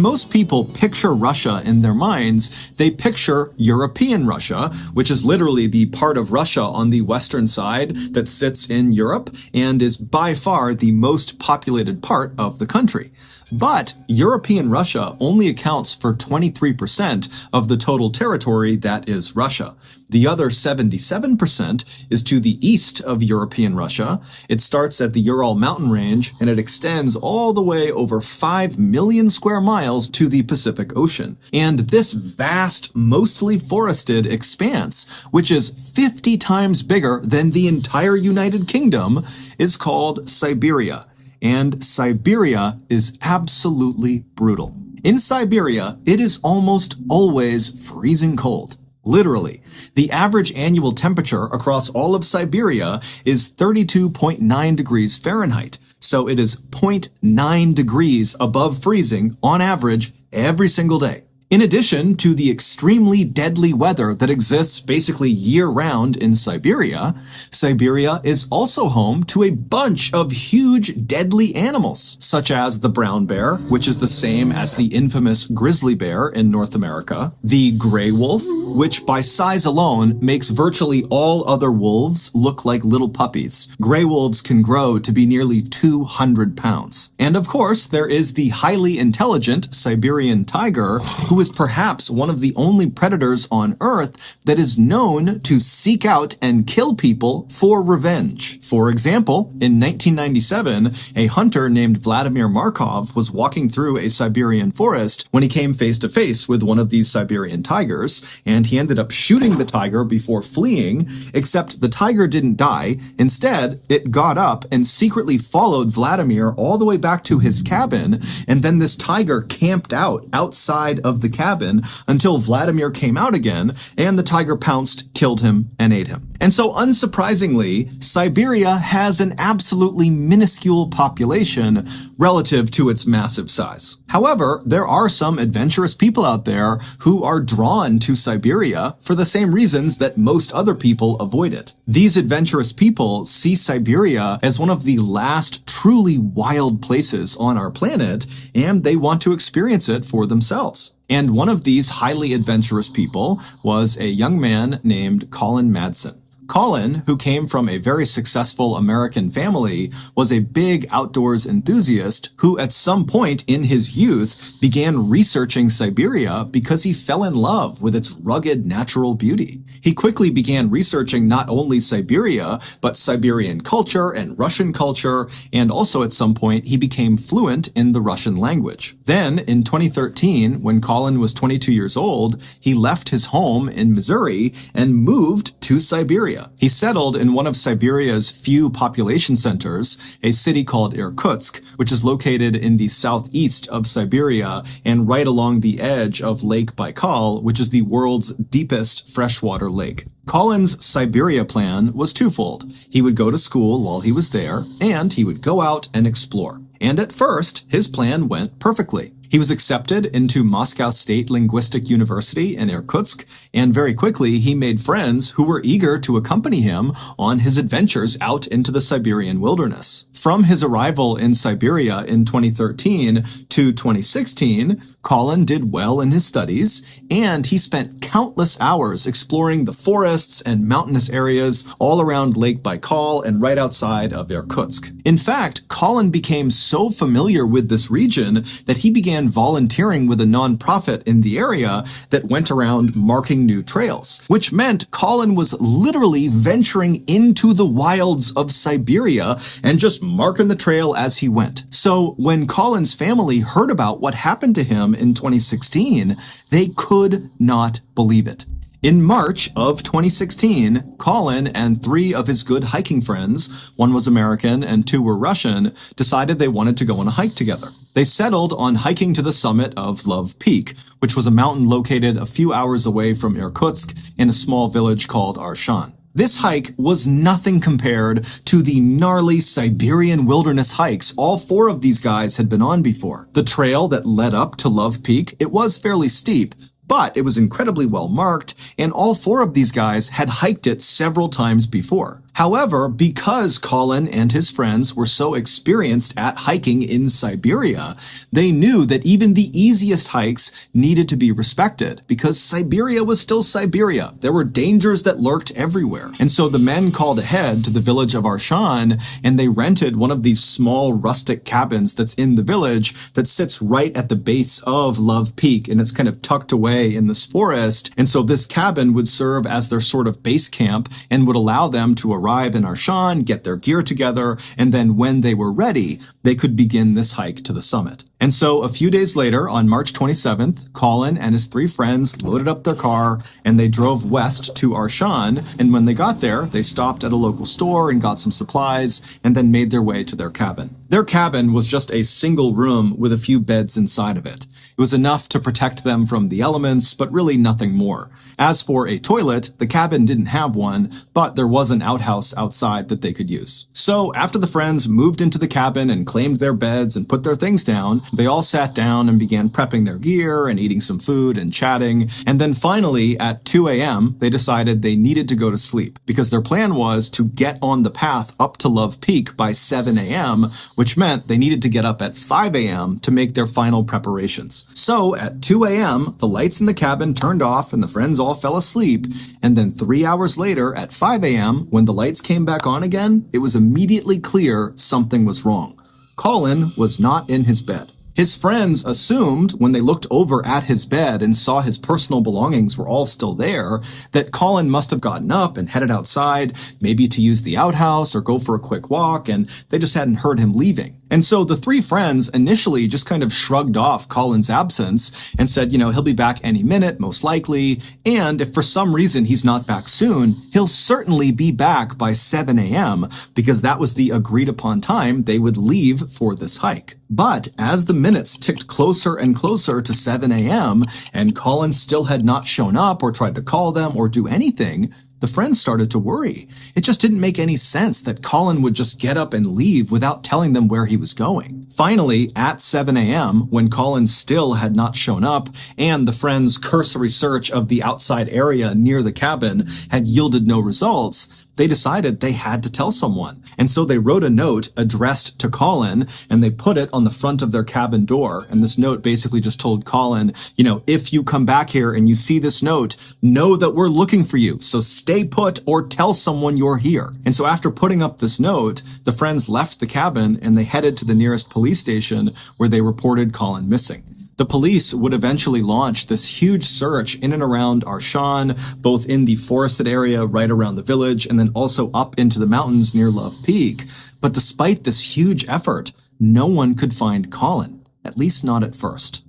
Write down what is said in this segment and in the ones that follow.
most people picture Russia in their minds, they picture European Russia, which is literally the part of Russia on the western side that sits in Europe and is by far the most populated part of the country. But European Russia only accounts for 23% of the total territory that is Russia. The other 77% is to the east of European Russia. It starts at the Ural mountain range and it extends all the way over 5 million square miles to the Pacific Ocean. And this vast, mostly forested expanse, which is 50 times bigger than the entire United Kingdom, is called Siberia. And Siberia is absolutely brutal. In Siberia, it is almost always freezing cold. Literally, the average annual temperature across all of Siberia is 32.9 degrees Fahrenheit. So it is 0.9 degrees above freezing on average every single day. In addition to the extremely deadly weather that exists basically year-round in Siberia, Siberia is also home to a bunch of huge deadly animals, such as the brown bear, which is the same as the infamous grizzly bear in North America, the gray wolf, which by size alone makes virtually all other wolves look like little puppies. Gray wolves can grow to be nearly 200 pounds. And of course, there is the highly intelligent Siberian tiger, who is perhaps one of the only predators on Earth that is known to seek out and kill people for revenge. For example, in 1997, a hunter named Vladimir Markov was walking through a Siberian forest when he came face to face with one of these Siberian tigers, and he ended up shooting the tiger before fleeing, except the tiger didn't die. Instead, it got up and secretly followed Vladimir all the way back to his cabin, and then this tiger camped out outside of the cabin until Vladimir came out again, and the tiger pounced, killed him, and ate him. And so unsurprisingly, Siberia has an absolutely minuscule population relative to its massive size. However, there are some adventurous people out there who are drawn to Siberia for the same reasons that most other people avoid it. These adventurous people see Siberia as one of the last truly wild places on our planet, and they want to experience it for themselves. And one of these highly adventurous people was a young man named Colin Madsen. Colin, who came from a very successful American family, was a big outdoors enthusiast who at some point in his youth began researching Siberia because he fell in love with its rugged natural beauty. He quickly began researching not only Siberia, but Siberian culture and Russian culture, and also at some point he became fluent in the Russian language. Then, in 2013, when Colin was 22 years old, he left his home in Missouri and moved to Siberia. He settled in one of Siberia's few population centers, a city called Irkutsk, which is located in the southeast of Siberia and right along the edge of Lake Baikal, which is the world's deepest freshwater lake. Colin's Siberia plan was twofold. He would go to school while he was there, and he would go out and explore. And at first, his plan went perfectly. He was accepted into Moscow State Linguistic University in Irkutsk, and very quickly he made friends who were eager to accompany him on his adventures out into the Siberian wilderness. From his arrival in Siberia in 2013 to 2016, Colin did well in his studies, and he spent countless hours exploring the forests and mountainous areas all around Lake Baikal and right outside of Irkutsk. In fact, Colin became so familiar with this region that he began volunteering with a nonprofit in the area that went around marking new trails, which meant Colin was literally venturing into the wilds of Siberia and just marking the trail as he went. So when Colin's family heard about what happened to him in 2016, they could not believe it. In March of 2016, Colin and 3 of his good hiking friends, one was American and 2 were Russian, decided they wanted to go on a hike together. They settled on hiking to the summit of Love Peak, which was a mountain located a few hours away from Irkutsk in a small village called Arshan. This hike was nothing compared to the gnarly Siberian wilderness hikes all 4 of these guys had been on before. The trail that led up to Love Peak, it was fairly steep, but it was incredibly well marked, and all 4 of these guys had hiked it several times before. However, because Colin and his friends were so experienced at hiking in Siberia, they knew that even the easiest hikes needed to be respected because Siberia was still Siberia. There were dangers that lurked everywhere. And so the men called ahead to the village of Arshan and they rented one of these small rustic cabins that's in the village that sits right at the base of Love Peak, and it's kind of tucked away in this forest. And so this cabin would serve as their sort of base camp and would allow them to arrive in Arshan, get their gear together, and then when they were ready, they could begin this hike to the summit. And so a few days later, on March 27th, Colin and his 3 friends loaded up their car and they drove west to Arshan. And when they got there, they stopped at a local store and got some supplies and then made their way to their cabin. Their cabin was just a single room with a few beds inside of it. It was enough to protect them from the elements, but really nothing more. As for a toilet, the cabin didn't have one, but there was an outhouse outside that they could use. So after the friends moved into the cabin and claimed their beds and put their things down, they all sat down and began prepping their gear and eating some food and chatting. And then finally, at 2 a.m., they decided they needed to go to sleep because their plan was to get on the path up to Love Peak by 7 a.m., which meant they needed to get up at 5 a.m. to make their final preparations. So at 2 a.m., the lights in the cabin turned off and the friends all fell asleep. And then 3 hours later at 5 a.m., when the lights came back on again, it was immediately clear something was wrong. Colin was not in his bed. His friends assumed, when they looked over at his bed and saw his personal belongings were all still there, that Colin must have gotten up and headed outside, maybe to use the outhouse or go for a quick walk, and they just hadn't heard him leaving. And so the 3 friends initially just kind of shrugged off Colin's absence and said, he'll be back any minute, most likely, and if for some reason he's not back soon, he'll certainly be back by 7 a.m. because that was the agreed upon time they would leave for this hike. But as the minutes ticked closer and closer to 7 a.m. and Colin still had not shown up or tried to call them or do anything, the friends started to worry. It just didn't make any sense that Colin would just get up and leave without telling them where he was going. Finally, at 7 a.m., when Colin still had not shown up and the friends' cursory search of the outside area near the cabin had yielded no results, they decided they had to tell someone. And so they wrote a note addressed to Colin and they put it on the front of their cabin door. And this note basically just told Colin, if you come back here and you see this note, know that we're looking for you. So stay put or tell someone you're here. And so after putting up this note, the friends left the cabin and they headed to the nearest police station where they reported Colin missing. The police would eventually launch this huge search in and around Arshan, both in the forested area right around the village and then also up into the mountains near Love Peak. But despite this huge effort, no one could find Colin, at least not at first.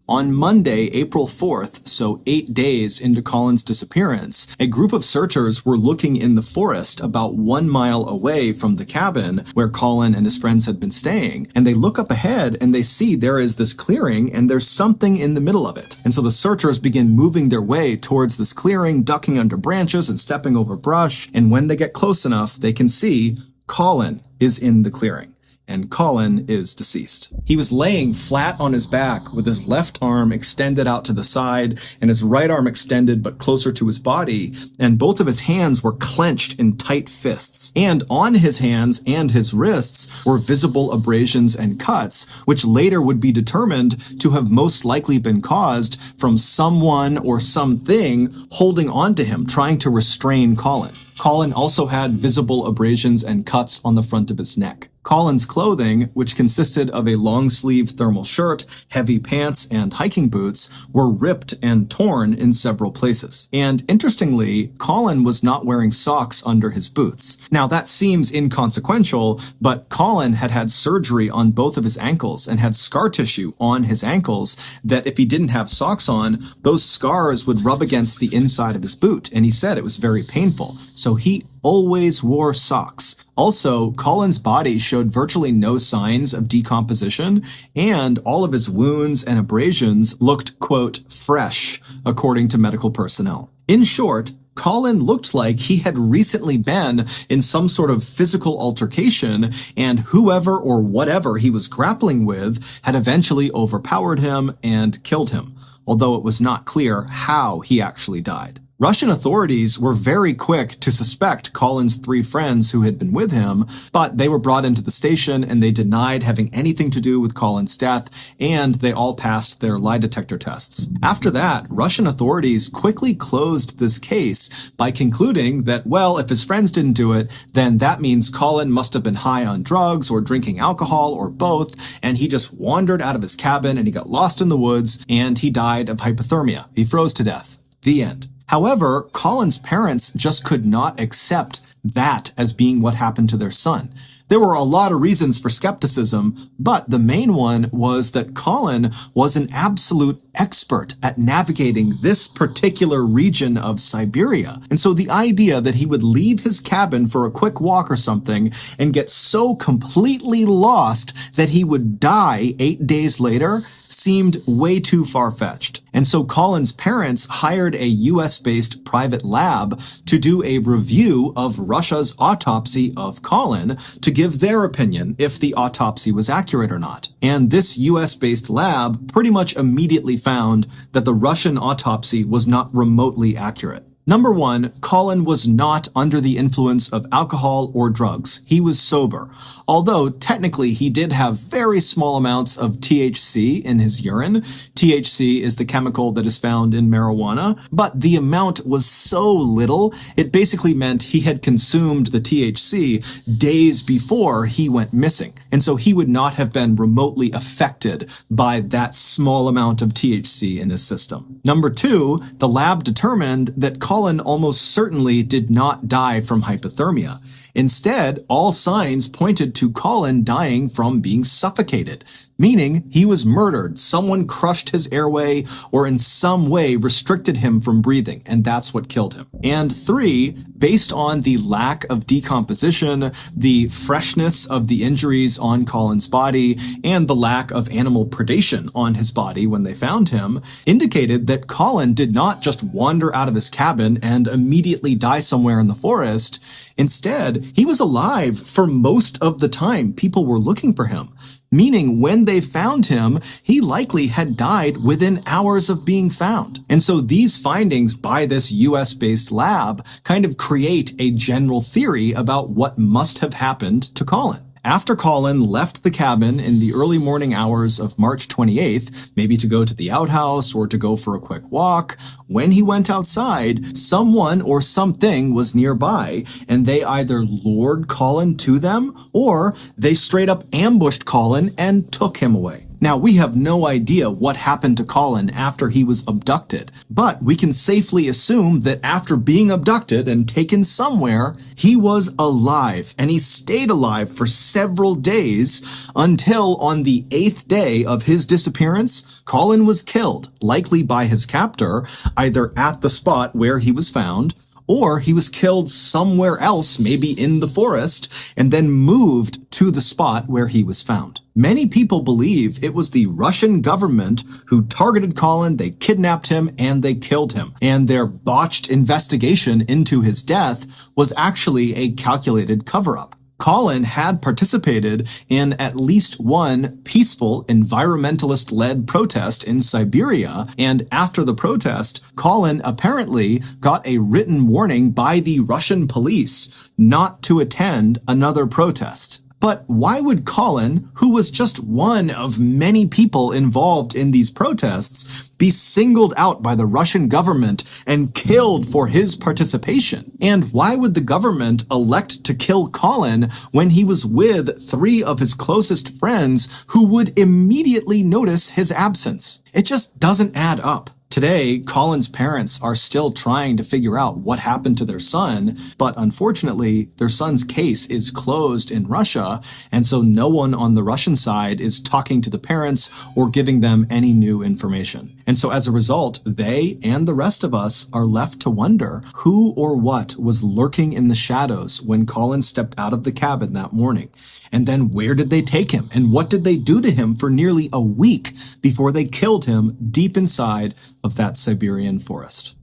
On Monday, April 4th, so 8 days into Colin's disappearance, a group of searchers were looking in the forest about 1 mile away from the cabin where Colin and his friends had been staying. And they look up ahead and they see there is this clearing and there's something in the middle of it. And so the searchers begin moving their way towards this clearing, ducking under branches and stepping over brush. And when they get close enough, they can see Colin is in the clearing. And Colin is deceased. He was laying flat on his back with his left arm extended out to the side and his right arm extended but closer to his body, and both of his hands were clenched in tight fists. And on his hands and his wrists were visible abrasions and cuts, which later would be determined to have most likely been caused from someone or something holding on to him, trying to restrain Colin. Colin also had visible abrasions and cuts on the front of his neck. Colin's clothing, which consisted of a long-sleeve thermal shirt, heavy pants, and hiking boots, were ripped and torn in several places. And interestingly, Colin was not wearing socks under his boots. Now that seems inconsequential, but Colin had had surgery on both of his ankles and had scar tissue on his ankles that if he didn't have socks on, those scars would rub against the inside of his boot, and he said it was very painful. So he always wore socks. Also, Colin's body showed virtually no signs of decomposition, and all of his wounds and abrasions looked, quote, fresh, according to medical personnel. In short, Colin looked like he had recently been in some sort of physical altercation, and whoever or whatever he was grappling with had eventually overpowered him and killed him. although it was not clear how he actually died. Russian authorities were very quick to suspect Colin's 3 friends who had been with him, but they were brought into the station and they denied having anything to do with Colin's death, and they all passed their lie detector tests. After that, Russian authorities quickly closed this case by concluding that, well, if his friends didn't do it, then that means Colin must have been high on drugs or drinking alcohol or both, and he just wandered out of his cabin and he got lost in the woods and he died of hypothermia. He froze to death. The end. However, Colin's parents just could not accept that as being what happened to their son. There were a lot of reasons for skepticism, but the main one was that Colin was an absolute expert at navigating this particular region of Siberia. And so the idea that he would leave his cabin for a quick walk or something and get so completely lost that he would die 8 days later seemed way too far-fetched. And so Colin's parents hired a US-based private lab to do a review of Russia's autopsy of Colin to give their opinion if the autopsy was accurate or not. And this US-based lab pretty much immediately found that the Russian autopsy was not remotely accurate. Number 1, Colin was not under the influence of alcohol or drugs. He was sober, although technically he did have very small amounts of THC in his urine. THC is the chemical that is found in marijuana, but the amount was so little, it basically meant he had consumed the THC days before he went missing. And so he would not have been remotely affected by that small amount of THC in his system. Number 2, the lab determined that Colin almost certainly did not die from hypothermia. Instead, all signs pointed to Colin dying from being suffocated, meaning he was murdered. Someone crushed his airway or in some way restricted him from breathing, and that's what killed him. And 3, based on the lack of decomposition, the freshness of the injuries on Colin's body, and the lack of animal predation on his body when they found him, indicated that Colin did not just wander out of his cabin and immediately die somewhere in the forest. Instead, he was alive for most of the time people were looking for him. Meaning when they found him, he likely had died within hours of being found. And so these findings by this US-based lab kind of create a general theory about what must have happened to Colin. After Colin left the cabin in the early morning hours of March 28th, maybe to go to the outhouse or to go for a quick walk, when he went outside, someone or something was nearby, and they either lured Colin to them or they straight up ambushed Colin and took him away. Now, we have no idea what happened to Colin after he was abducted, but we can safely assume that after being abducted and taken somewhere, he was alive, and he stayed alive for several days until on the 8th day of his disappearance, Colin was killed, likely by his captor, either at the spot where he was found, or he was killed somewhere else, maybe in the forest, and then moved to the spot where he was found. Many people believe it was the Russian government who targeted Colin, they kidnapped him, and they killed him. And their botched investigation into his death was actually a calculated cover-up. Colin had participated in at least one peaceful environmentalist-led protest in Siberia, and after the protest, Colin apparently got a written warning by the Russian police not to attend another protest. But why would Colin, who was just one of many people involved in these protests, be singled out by the Russian government and killed for his participation? And why would the government elect to kill Colin when he was with 3 of his closest friends who would immediately notice his absence? It just doesn't add up. Today, Colin's parents are still trying to figure out what happened to their son, but unfortunately, their son's case is closed in Russia, and so no one on the Russian side is talking to the parents or giving them any new information. And so as a result, they and the rest of us are left to wonder who or what was lurking in the shadows when Colin stepped out of the cabin that morning. And then where did they take him? And what did they do to him for nearly a week before they killed him deep inside of that Siberian forest?